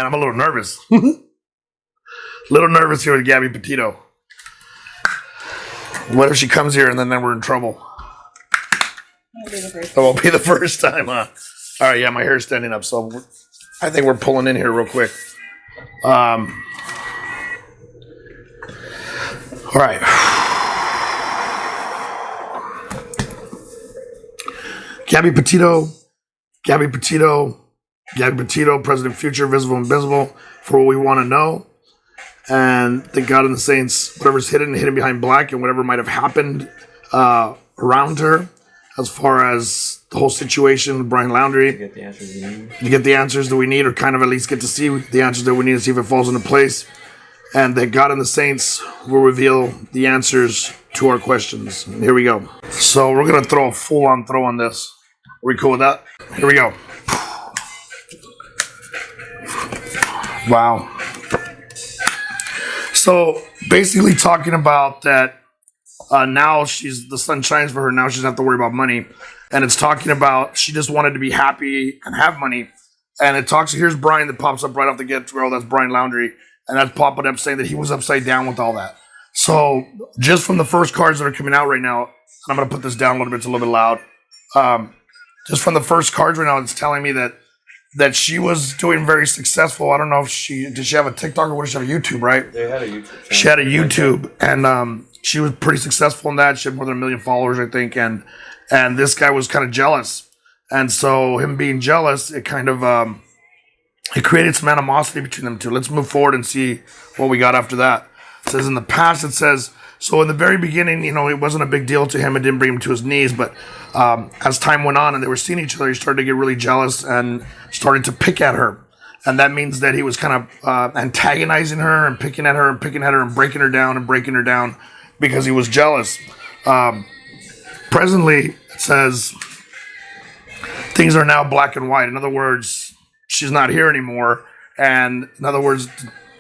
man. I'm a little nervous. Little nervous here with Gabby Petito. What if she comes here and then we're in trouble? It won't be the first time, huh? All right, yeah, my hair's standing up, so I think we're pulling in here real quick. All right. Gabby Petito, President Future, Visible Invisible, for what we want to know. And thank God and the saints, whatever's hidden behind black, and whatever might have happened around her, as far as the whole situation with Brian Laundrie. To get the answers we need. To get the answers that we need, or kind of at least get to see the answers that we need to see if it falls into place. And that God and the saints will reveal the answers to our questions. And here we go. So we're going to throw a full-on throw on this. Are we cool with that? Here we go. Wow. So basically talking about that now the sun shines for her. Now she doesn't have to worry about money. And it's talking about she just wanted to be happy and have money. And it talks, here's Brian that pops up right off the get-go. That's Brian Laundrie. And that's popping up saying that he was upside down with all that. So just from the first cards that are coming out right now, I'm going to put this down a little bit. It's a little bit loud. Just from the first cards right now, it's telling me that she was doing very successful. I don't know if did she have a TikTok or what? Did she have a YouTube, right? They had a YouTube channel. She had a YouTube, and she was pretty successful in that. She had more than 1 million followers, I think, and this guy was kind of jealous. And so him being jealous, it kind of it created some animosity between them two. Let's move forward and see what we got after that. It says in the past, it says, so in the very beginning, it wasn't a big deal to him. It didn't bring him to his knees. But as time went on and they were seeing each other, he started to get really jealous and started to pick at her. And that means that he was kind of antagonizing her and picking at her and picking at her and breaking her down because he was jealous. Presently, it says, things are now black and white. In other words, she's not here anymore. And in other words,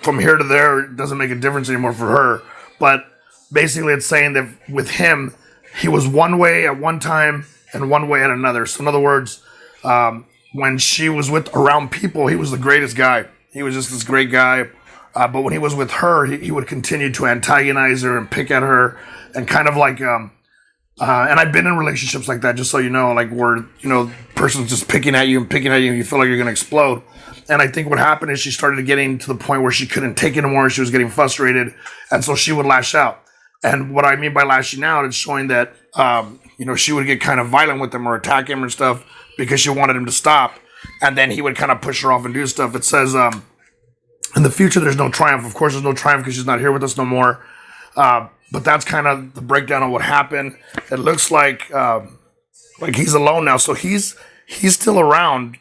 from here to there, it doesn't make a difference anymore for her. But basically, it's saying that with him, he was one way at one time and one way at another. So in other words, when she was around people, he was the greatest guy. He was just this great guy. But when he was with her, he would continue to antagonize her and pick at her and kind of like, and I've been in relationships like that, just so you know, like where, person's just picking at you and you feel like you're going to explode. And I think what happened is she started getting to the point where she couldn't take it anymore. She was getting frustrated. And so she would lash out. And what I mean by lashing out is showing that, she would get kind of violent with him or attack him and stuff because she wanted him to stop. And then he would kind of push her off and do stuff. It says, in the future, there's no triumph. Of course, there's no triumph because she's not here with us no more. But that's kind of the breakdown of what happened. It looks like he's alone now. So he's still around.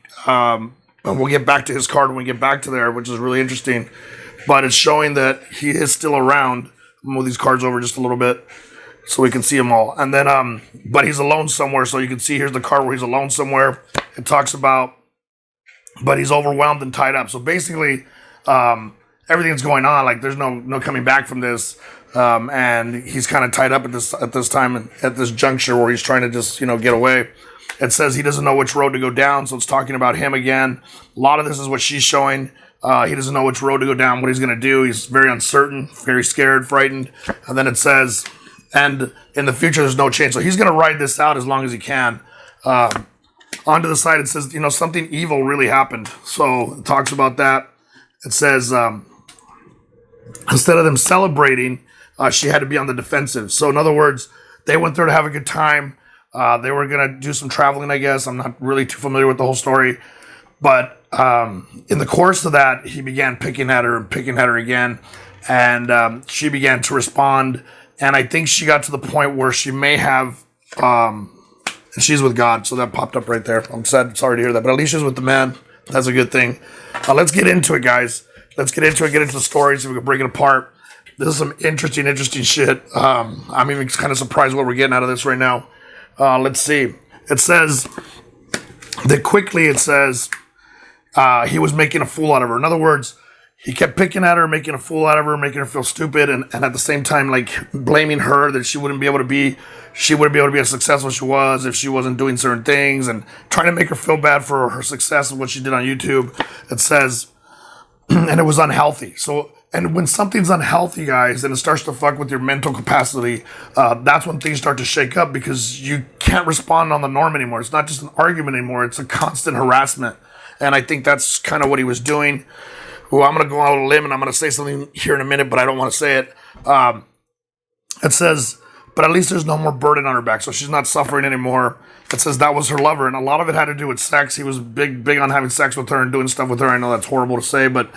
And we'll get back to his card when we get back to there, which is really interesting. But it's showing that he is still around. Move these cards over just a little bit so we can see them all. And then, but he's alone somewhere. So you can see here's the card where he's alone somewhere. It talks about, but he's overwhelmed and tied up. So basically, everything's going on. Like there's no coming back from this. And he's kind of tied up at this time, at this juncture where he's trying to just, get away. It says he doesn't know which road to go down. So it's talking about him again. A lot of this is what she's showing. He doesn't know which road to go down, what he's going to do. He's very uncertain, very scared, frightened. And then it says, and in the future, there's no change. So he's going to ride this out as long as he can. Onto the side, it says, something evil really happened. So it talks about that. It says, instead of them celebrating, she had to be on the defensive. So in other words, they went there to have a good time. They were going to do some traveling, I guess. I'm not really too familiar with the whole story. But in the course of that, he began picking at her again. And she began to respond. And I think she got to the point where she may have, she's with God. So that popped up right there. I'm sorry to hear that. But at least she's with the man. That's a good thing. Let's get into it, guys. Let's get into the story so we can break it apart. This is some interesting shit. I'm even kind of surprised what we're getting out of this right now. Let's see. It says that quickly, he was making a fool out of her. In other words, he kept picking at her, making a fool out of her, making her feel stupid, and at the same time, like blaming her that she wouldn't be able to be as successful as she was if she wasn't doing certain things, and trying to make her feel bad for her success and what she did on YouTube. It says, and it was unhealthy. So, and when something's unhealthy, guys, and it starts to fuck with your mental capacity, that's when things start to shake up because you can't respond on the norm anymore. It's not just an argument anymore. It's a constant harassment. And I think that's kind of what he was doing. Well, I'm going to go out on a limb and I'm going to say something here in a minute, but I don't want to say it. It says, but at least there's no more burden on her back. So she's not suffering anymore. It says that was her lover. And a lot of it had to do with sex. He was big on having sex with her and doing stuff with her. I know that's horrible to say, but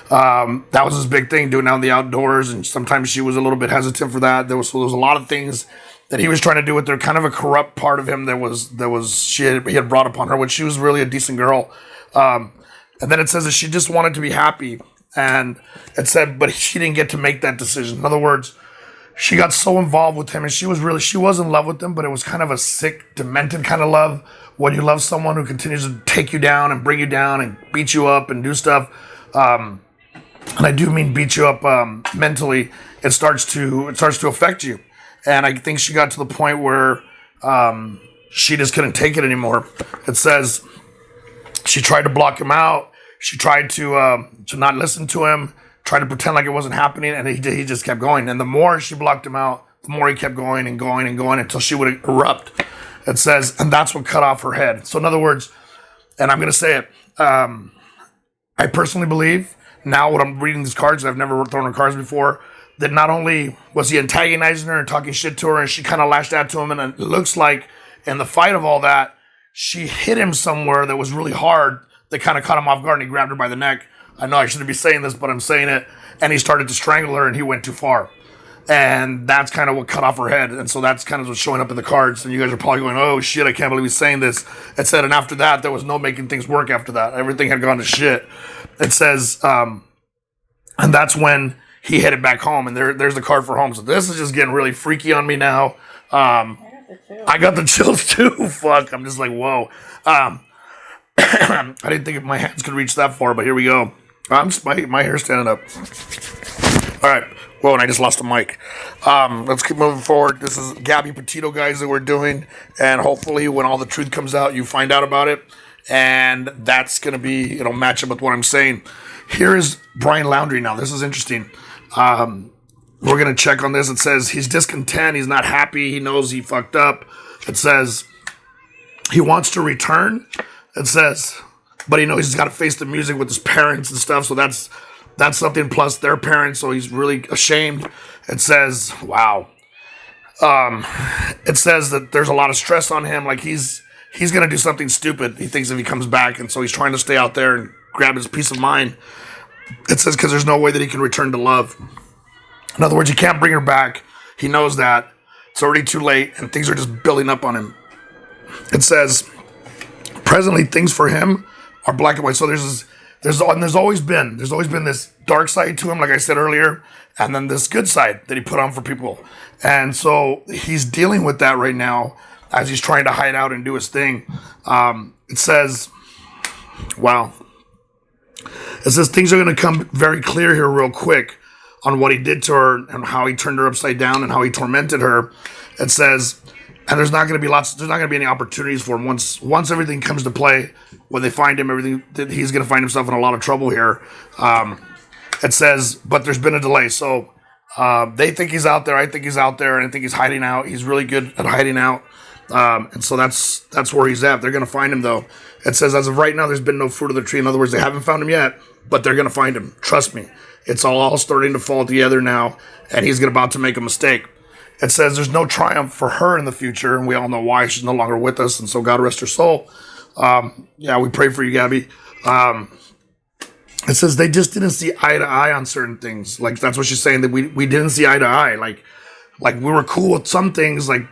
that was his big thing, doing out in the outdoors. And sometimes she was a little bit hesitant for that. There was a lot of things that he was trying to do with her, kind of a corrupt part of him he had brought upon her, when she was really a decent girl. And then it says that she just wanted to be happy. And it said, but she didn't get to make that decision. In other words, she got so involved with him, and she was in love with him, but it was kind of a sick, demented kind of love. When you love someone who continues to take you down and bring you down and beat you up and do stuff, and I do mean beat you up mentally, it starts to affect you. And I think she got to the point where she just couldn't take it anymore. It says she tried to block him out. She tried to not listen to him, tried to pretend like it wasn't happening, and he just kept going. And the more she blocked him out, the more he kept going and going and going until she would erupt. It says, and that's what cut off her head. So in other words, and I'm going to say it, I personally believe, now when I'm reading these cards, I've never thrown her cards before, that not only was he antagonizing her and talking shit to her, and she kind of lashed out to him, and it looks like in the fight of all that, she hit him somewhere that was really hard, that kind of caught him off guard, and he grabbed her by the neck. I know I shouldn't be saying this, but I'm saying it. And he started to strangle her, and he went too far. And that's kind of what cut off her head. And so that's kind of what's showing up in the cards. And you guys are probably going, oh, shit, I can't believe he's saying this. It said, and after that, there was no making things work after that. Everything had gone to shit. It says, and that's when he headed back home. And there's the card for home. So this is just getting really freaky on me now. I got the chills too. Fuck. I'm just like, whoa. I didn't think my hands could reach that far, but here we go. I'm just my hair's standing up. All right. Whoa, and I just lost the mic. Let's keep moving forward. This is Gabby Petito, guys, that we're doing, and hopefully when all the truth comes out, you find out about it, and that's gonna be, match up with what I'm saying. Here is Brian Laundrie now. This is interesting. We're gonna check on this. It says he's discontent. He's not happy. He knows he fucked up. It says he wants to return. It says, but he knows he's got to face the music with his parents and stuff. So that's something, plus their parents. So he's really ashamed. It says, wow. It says that there's a lot of stress on him. Like he's going to do something stupid. He thinks if he comes back. And so he's trying to stay out there and grab his peace of mind. It says, because there's no way that he can return to love. In other words, you can't bring her back. He knows that. It's already too late. And things are just building up on him. It says, presently, things for him are black and white. So there's always been this dark side to him, like I said earlier, and then this good side that he put on for people. And so he's dealing with that right now as he's trying to hide out and do his thing. It says, wow. It says things are going to come very clear here real quick on what he did to her and how he turned her upside down and how he tormented her. It says, and there's not going to be any opportunities for him once everything comes to play. When they find him, he's going to find himself in a lot of trouble here. It says, but there's been a delay. So they think he's out there. I think he's out there, and I think he's hiding out. He's really good at hiding out. And so that's where he's at. They're going to find him, though. It says, as of right now, there's been no fruit of the tree. In other words, they haven't found him yet, but they're going to find him. Trust me. It's all starting to fall together now, and he's about to make a mistake. It says there's no triumph for her in the future, and we all know why. She's no longer with us, and so God rest her soul. We pray for you, Gabby. It says they just didn't see eye to eye on certain things. Like, that's what she's saying, that we didn't see eye to eye. Like we were cool with some things, like,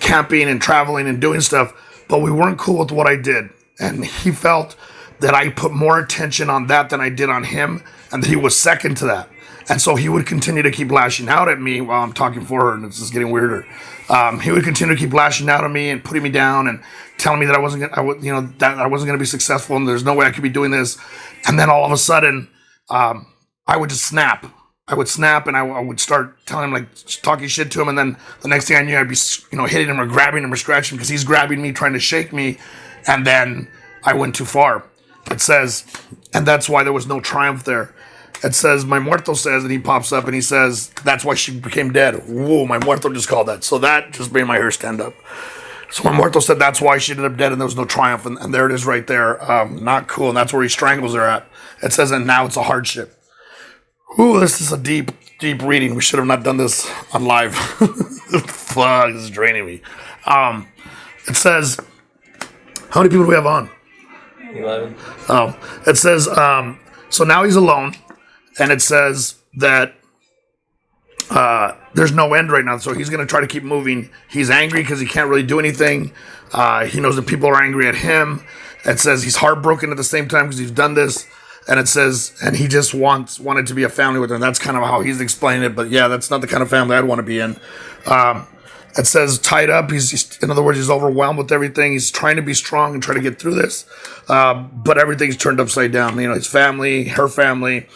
camping and traveling and doing stuff, but we weren't cool with what I did. And he felt that I put more attention on that than I did on him, and that he was second to that. And so he would continue to keep lashing out at me while I'm talking for her, and it's just getting weirder. He would continue to keep lashing out at me and putting me down and telling me that I wasn't going to be successful, and there's no way I could be doing this. And then all of a sudden, I would just snap. I would snap, and I would start telling him, like, talking shit to him, and then the next thing I knew, I'd be, hitting him or grabbing him or scratching him because he's grabbing me, trying to shake me, and then I went too far. It says, and that's why there was no triumph there. It says, my muerto says, and he pops up and he says, that's why she became dead. Whoa, my muerto just called that. So that just made my hair stand up. So my muerto said that's why she ended up dead and there was no triumph. And there it is right there. Not cool. And that's where he strangles her at. It says, and now it's a hardship. Ooh, this is a deep, deep reading. We should have not done this on live. Fuck, this is draining me. It says, how many people do we have on? 11. Oh, it says, so now he's alone. And it says that there's no end right now. So he's going to try to keep moving. He's angry because he can't really do anything. He knows that people are angry at him. It says he's heartbroken at the same time because he's done this. And it says, and he just wanted to be a family with her. And that's kind of how he's explaining it. But yeah, that's not the kind of family I'd want to be in. It says tied up. He's in other words, he's overwhelmed with everything. He's trying to be strong and try to get through this. But everything's turned upside down. You know, his family, her family.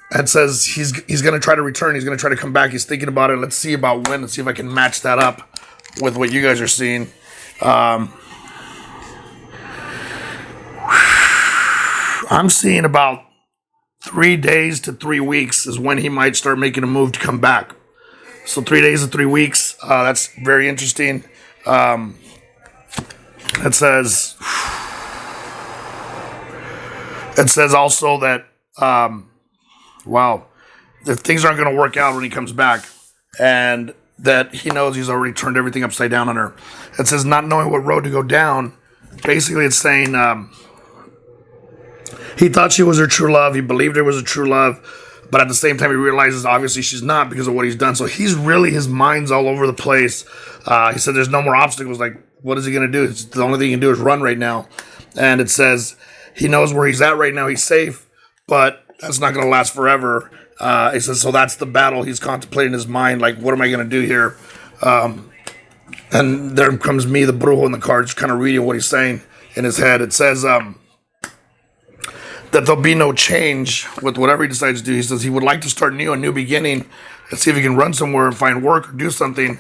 It says he's going to try to return. He's going to try to come back. He's thinking about it. Let's see about when. Let's see if I can match that up with what you guys are seeing. I'm seeing about 3 days to 3 weeks is when he might start making a move to come back. So 3 days to 3 weeks. That's very interesting. It says also that, that things aren't going to work out when he comes back. And that he knows he's already turned everything upside down on her. It says not knowing what road to go down. Basically, it's saying he thought she was her true love. He believed her was a true love. But at the same time, he realizes obviously she's not because of what he's done. So he's really, his mind's all over the place. He said there's no more obstacles. Like, what is he going to do? The only thing he can do is run right now. And it says he knows where he's at right now. He's safe, but that's not going to last forever. He says, so that's the battle he's contemplating in his mind. Like, what am I going to do here? And there comes me, the brujo, in the cards, kind of reading what he's saying in his head. It says that there'll be no change with whatever he decides to do. He says he would like to start new, a new beginning, and see if he can run somewhere and find work or do something.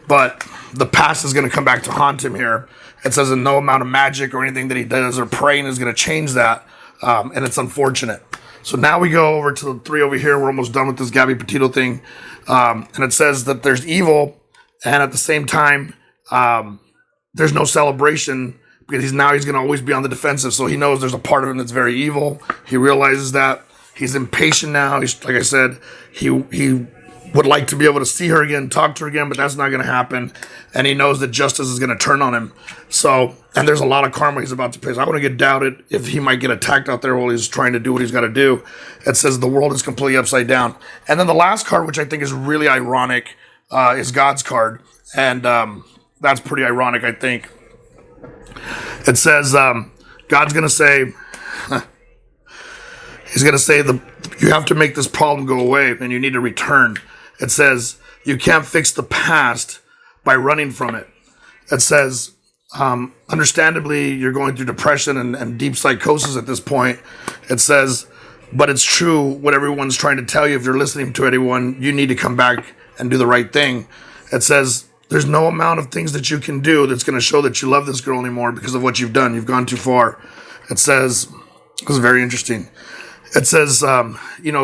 But the past is going to come back to haunt him here. It says that no amount of magic or anything that he does or praying is going to change that. And it's unfortunate. So now we go over to the 3 over here. We're almost done with this Gabby Petito thing. And it says that there's evil. And at the same time, there's no celebration because he's going to always be on the defensive. So he knows there's a part of him that's very evil. He realizes that. He's impatient now. He's, like I said, he would like to be able to see her again, talk to her again, but that's not going to happen. And he knows that justice is going to turn on him. So, and there's a lot of karma he's about to pay. So I want to get doubted if he might get attacked out there while he's trying to do what he's got to do. It says the world is completely upside down. And then the last card, which I think is really ironic, is God's card. And that's pretty ironic, I think. It says God's going to say, he's going to say, you have to make this problem go away and you need to return. It says you can't fix the past by running from it. It says, understandably, you're going through depression and deep psychosis at this point. It says, but it's true what everyone's trying to tell you. If you're listening to anyone, you need to come back and do the right thing. It says, there's no amount of things that you can do that's going to show that you love this girl anymore because of what you've done. You've gone too far. It says, this is very interesting. It says,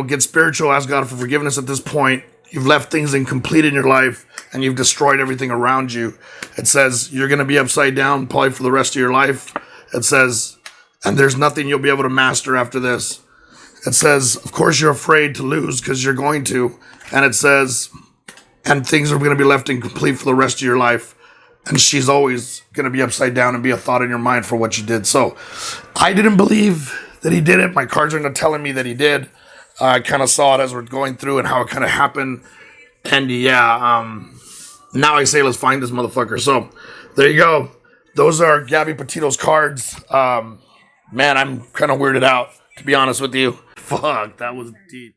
get spiritual, ask God for forgiveness at this point. You've left things incomplete in your life and you've destroyed everything around you. It says, you're going to be upside down probably for the rest of your life. It says, and there's nothing you'll be able to master after this. It says, of course, you're afraid to lose because you're going to. And it says, and things are going to be left incomplete for the rest of your life. And she's always going to be upside down and be a thought in your mind for what you did. So I didn't believe that he did it. My cards are not telling me that he did. I kind of saw it as we're going through and how it kind of happened. And now I say, let's find this motherfucker. So there you go. Those are Gabby Petito's cards. Man, I'm kind of weirded out, to be honest with you. Fuck, that was deep.